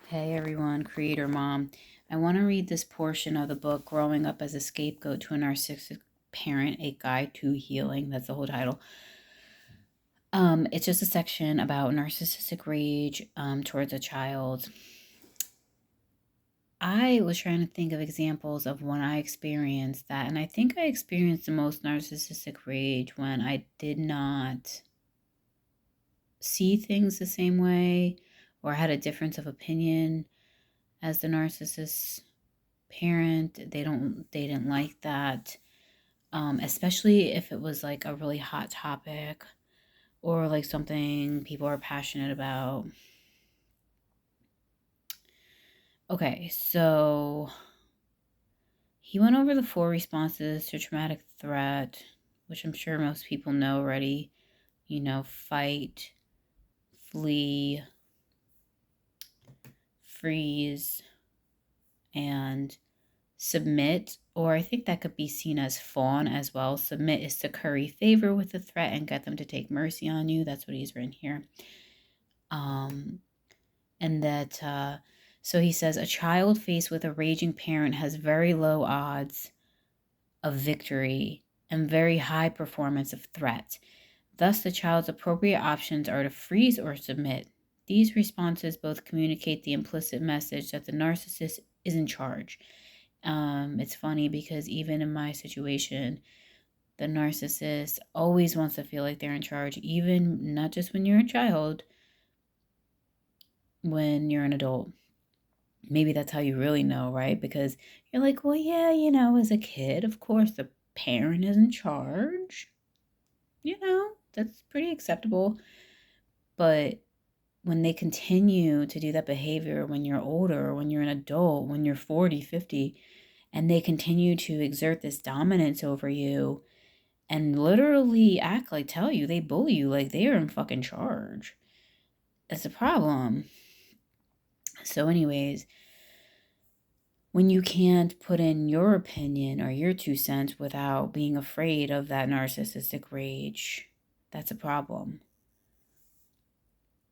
Hey everyone, creator mom. I want to read this portion of the book, Growing Up as a Scapegoat to a Narcissistic Parent, A Guide to Healing. That's the whole title. It's just a section about narcissistic rage towards a child. I was trying to think of examples of when I experienced that, and I think I experienced the most narcissistic rage when I did not see things the same way or had a difference of opinion as the narcissist parent. They didn't like that, especially if it was like a really hot topic or like something people are passionate about. Okay, so he went over the 4 responses to traumatic threat, which I'm sure most people know already. Fight, flee, freeze, and submit, or I think that could be seen as fawn as well. Submit is to curry favor with the threat and get them to take mercy on you. That's what he's written here. And that, so he says, a child faced with a raging parent has very low odds of victory and very high performance of threat. Thus, the child's appropriate options are to freeze or submit. These responses both communicate the implicit message that the narcissist is in charge. It's funny because even in my situation, the narcissist always wants to feel like they're in charge, even not just when you're a child, when you're an adult. Maybe that's how you really know, right? Because you're like, well, yeah, as a kid, of course, the parent is in charge. That's pretty acceptable. But when they continue to do that behavior when you're older, when you're an adult, when you're 40, 50, and they continue to exert this dominance over you and literally tell you, they bully you like they are in fucking charge. That's a problem. So anyways, when you can't put in your opinion or your 2 cents without being afraid of that narcissistic rage, that's a problem.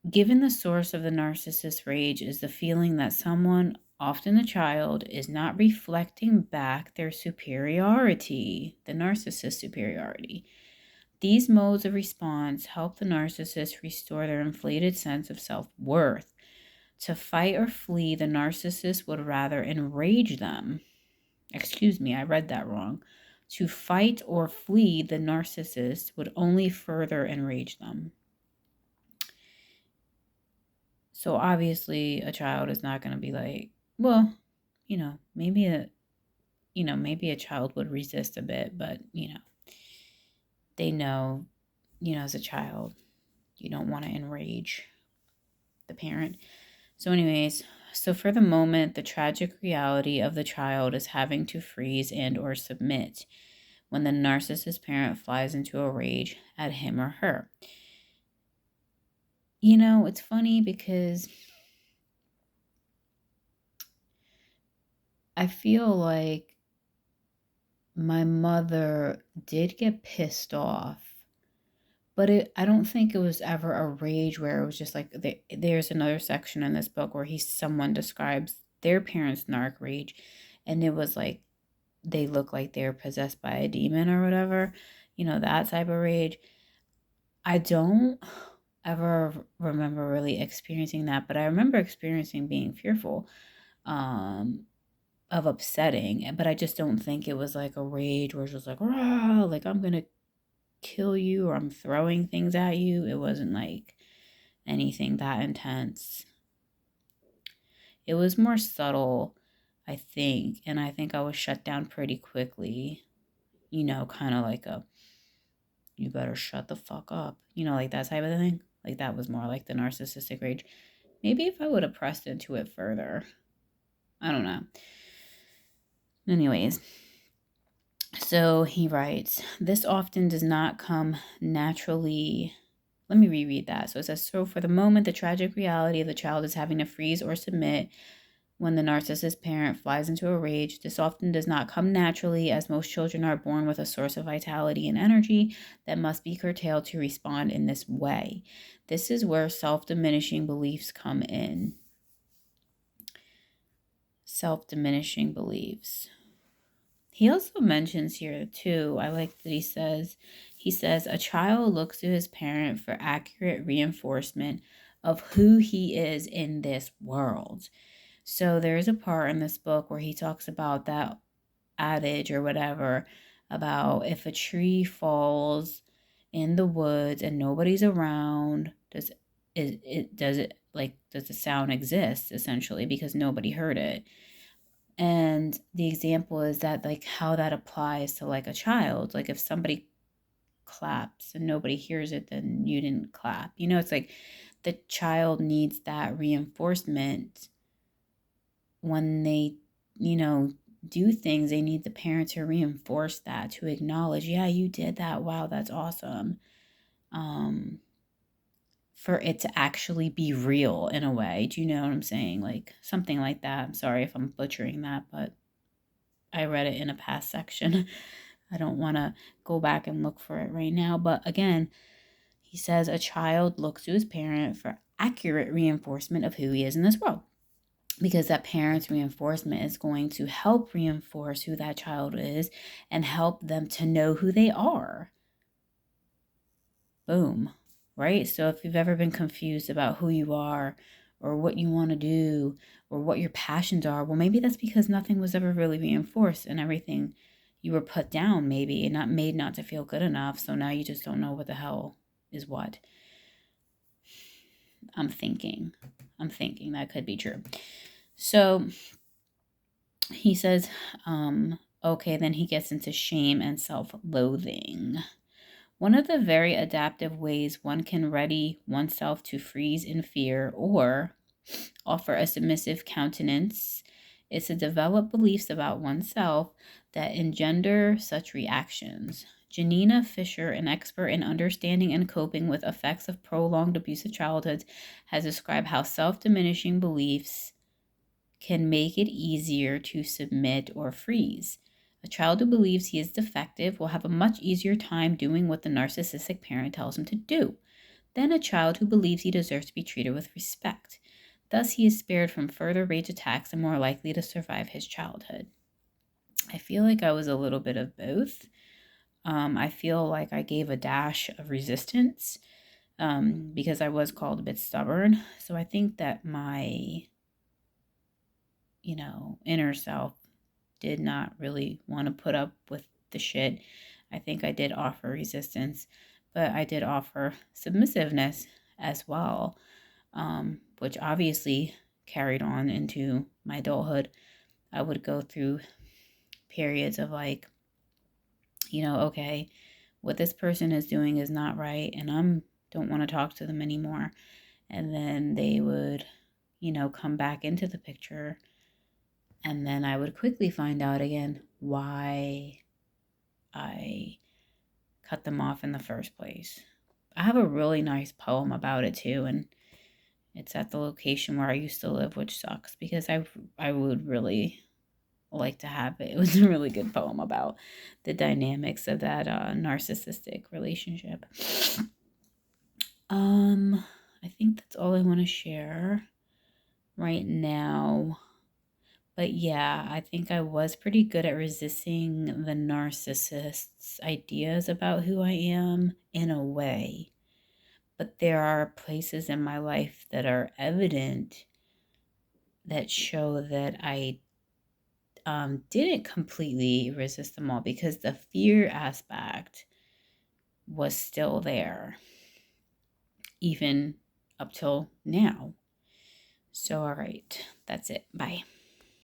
Given the source of the narcissist rage is the feeling that someone, often a child, is not reflecting back their superiority, the narcissist superiority. These modes of response help the narcissist restore their inflated sense of self-worth. To fight or flee, the narcissist would rather enrage them. Excuse me, I read that wrong. To fight or flee, the narcissist would only further enrage them. So obviously a child is not going to be like, well, maybe a child would resist a bit, but they know, as a child, you don't want to enrage the parent. So anyways, so for the moment, the tragic reality of the child is having to freeze and or submit when the narcissist parent flies into a rage at him or her. It's funny because I feel like my mother did get pissed off, but I don't think it was ever a rage where it was just like, there's another section in this book where someone describes their parents' narc rage, and it was like they look like they're possessed by a demon or whatever, that type of rage. I don't ever remember really experiencing that, but I remember experiencing being fearful of upsetting, but I just don't think it was like a rage where it's just like, rah, like I'm gonna kill you or I'm throwing things at you. It wasn't like anything that intense. It was more subtle, I think, and I think I was shut down pretty quickly, kind of like you better shut the fuck up, like that type of thing. Like that was more like the narcissistic rage. Maybe if I would have pressed into it further, I don't know. Anyways, so he writes, this often does not come naturally. Let me reread that. So it says, so for the moment, the tragic reality of the child is having to freeze or submit when the narcissist parent flies into a rage. This often does not come naturally, as most children are born with a source of vitality and energy that must be curtailed to respond in this way. This is where self-diminishing beliefs come in. self-diminishing beliefs. He also mentions here too, I like that he says, a child looks to his parent for accurate reinforcement of who he is in this world. So there's a part in this book where he talks about that adage or whatever about if a tree falls in the woods and nobody's around, does the sound exist essentially because nobody heard it? And the example is that like how that applies to like a child. Like if somebody claps and nobody hears it, then you didn't clap. It's like the child needs that reinforcement when they, do things. They need the parent to reinforce that, to acknowledge, yeah, you did that. Wow, that's awesome. For it to actually be real in a way. Do you know what I'm saying? Like something like that. I'm sorry if I'm butchering that, but I read it in a past section. I don't want to go back and look for it right now. But again, he says a child looks to his parent for accurate reinforcement of who he is in this world. Because that parent's reinforcement is going to help reinforce who that child is and help them to know who they are. Boom. Right? So if you've ever been confused about who you are or what you want to do or what your passions are, well, maybe that's because nothing was ever really reinforced and everything you were put down maybe and not made not to feel good enough. So now you just don't know what the hell is what. I'm thinking that could be true. So he says, okay, then he gets into shame and self-loathing. One of the very adaptive ways one can ready oneself to freeze in fear or offer a submissive countenance is to develop beliefs about oneself that engender such reactions. Janina Fisher, an expert in understanding and coping with effects of prolonged abusive childhoods, has described how self-diminishing beliefs can make it easier to submit or freeze. A child who believes he is defective will have a much easier time doing what the narcissistic parent tells him to do than a child who believes he deserves to be treated with respect. Thus, he is spared from further rage attacks and more likely to survive his childhood. I feel like I was a little bit of both. I feel like I gave a dash of resistance because I was called a bit stubborn. So I think that my inner self did not really want to put up with the shit. I think I did offer resistance, but I did offer submissiveness as well, which obviously carried on into my adulthood. I would go through periods of like, okay, what this person is doing is not right, and don't want to talk to them anymore. And then they would, come back into the picture. And then I would quickly find out again why I cut them off in the first place. I have a really nice poem about it too, and it's at the location where I used to live, which sucks because I would really like to have it. It was a really good poem about the dynamics of that narcissistic relationship. I think that's all I want to share right now. But yeah, I think I was pretty good at resisting the narcissist's ideas about who I am in a way. But there are places in my life that are evident that show that I didn't completely resist them all because the fear aspect was still there, even up till now. So, all right, that's it. Bye.